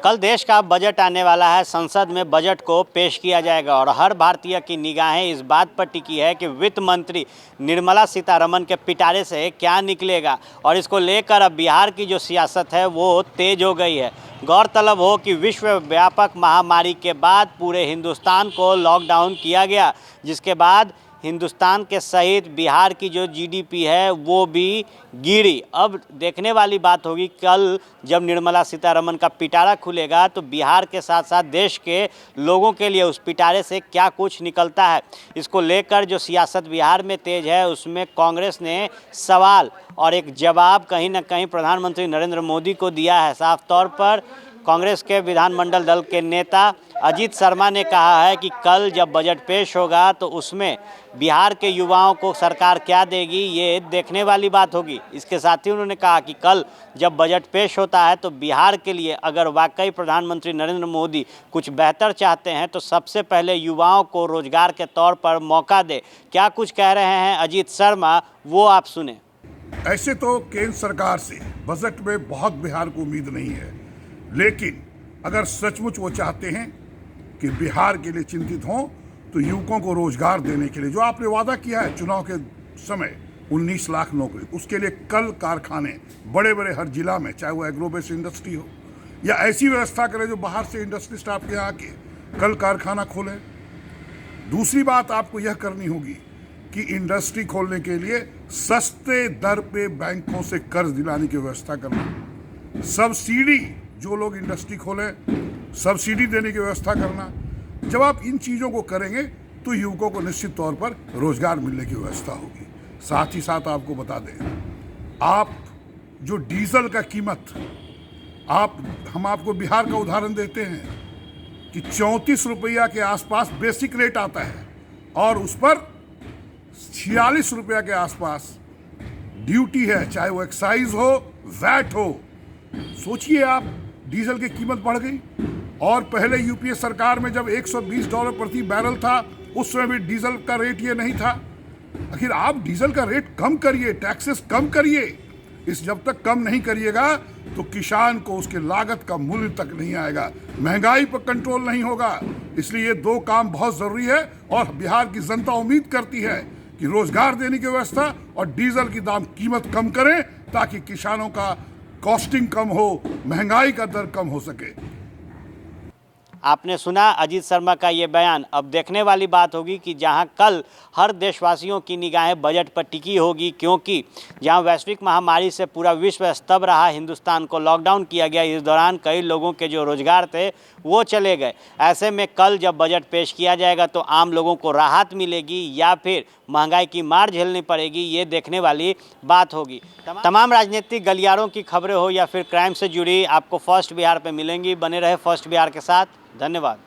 कल देश का बजट आने वाला है। संसद में बजट को पेश किया जाएगा और हर भारतीय की निगाहें इस बात पर टिकी है कि वित्त मंत्री निर्मला सीतारमण के पिटारे से क्या निकलेगा और इसको लेकर अब बिहार की जो सियासत है वो तेज हो गई है। गौरतलब हो कि विश्व व्यापक महामारी के बाद पूरे हिंदुस्तान को लॉकडाउन किया गया, जिसके बाद हिंदुस्तान के सहित बिहार की जो जीडीपी है वो भी गिरी। अब देखने वाली बात होगी कल जब निर्मला सीतारमण का पिटारा खुलेगा तो बिहार के साथ साथ देश के लोगों के लिए उस पिटारे से क्या कुछ निकलता है। इसको लेकर जो सियासत बिहार में तेज है उसमें कांग्रेस ने सवाल और एक जवाब कहीं ना कहीं प्रधानमंत्री नरेंद्र मोदी को दिया है। साफ तौर पर कांग्रेस के विधानमंडल दल के नेता अजीत शर्मा ने कहा है कि कल जब बजट पेश होगा तो उसमें बिहार के युवाओं को सरकार क्या देगी ये देखने वाली बात होगी। इसके साथ ही उन्होंने कहा कि कल जब बजट पेश होता है तो बिहार के लिए अगर वाकई प्रधानमंत्री नरेंद्र मोदी कुछ बेहतर चाहते हैं तो सबसे पहले युवाओं को रोजगार के तौर पर मौका दे। क्या कुछ कह रहे हैं अजीत शर्मा, वो आप सुने। ऐसे तो केंद्र सरकार से बजट में बहुत बिहार को उम्मीद नहीं है, लेकिन अगर सचमुच वो चाहते हैं कि बिहार के लिए चिंतित हों तो युवकों को रोजगार देने के लिए जो आपने वादा किया है चुनाव के समय 19 लाख नौकरी, उसके लिए कल कारखाने बड़े बड़े हर जिला में, चाहे वो एग्रो बेस्ड इंडस्ट्री हो या ऐसी व्यवस्था करें जो बाहर से इंडस्ट्रिस्ट आपके यहाँ के कल कारखाना खोलें। दूसरी बात आपको यह करनी होगी कि इंडस्ट्री खोलने के लिए सस्ते दर पे बैंकों से कर्ज दिलाने की व्यवस्था करना, सब्सिडी जो लोग इंडस्ट्री खोलें सब्सिडी देने की व्यवस्था करना। जब आप इन चीज़ों को करेंगे तो युवकों को निश्चित तौर पर रोजगार मिलने की व्यवस्था होगी। साथ ही साथ आपको बता दें, आप जो डीजल का कीमत हम आपको बिहार का उदाहरण देते हैं कि 34 रुपया के आसपास बेसिक रेट आता है और उस पर 46 रुपया के आसपास ड्यूटी है, चाहे वो एक्साइज हो वैट हो। सोचिए आप, डीजल की कीमत बढ़ गई और पहले यूपीए सरकार में जब $120 प्रति बैरल था उस समय भी डीजल का रेट ये नहीं था। आखिर आप डीजल का रेट कम करिए, टैक्सेस कम करिए। इस जब तक कम नहीं करिएगा तो किसान को उसके लागत का मूल्य तक नहीं आएगा, महंगाई पर कंट्रोल नहीं होगा। इसलिए ये दो काम बहुत जरूरी है और बिहार की जनता उम्मीद करती है कि रोजगार देने की व्यवस्था और डीजल की दाम कीमत कम करें ताकि किसानों का कॉस्टिंग कम हो, महंगाई का दर कम हो सके। आपने सुना अजीत शर्मा का ये बयान। अब देखने वाली बात होगी कि जहां कल हर देशवासियों की निगाहें बजट पर टिकी होगी, क्योंकि जहां वैश्विक महामारी से पूरा विश्व स्तब्ध रहा, हिंदुस्तान को लॉकडाउन किया गया, इस दौरान कई लोगों के जो रोजगार थे वो चले गए। ऐसे में कल जब बजट पेश किया जाएगा तो आम लोगों को राहत मिलेगी या फिर महंगाई की मार झेलनी पड़ेगी, ये देखने वाली बात होगी। तमाम राजनीतिक गलियारों की खबरें हो या फिर क्राइम से जुड़ी आपको फर्स्ट बिहार पे मिलेंगी। बने रहे फर्स्ट बिहार के साथ। धन्यवाद।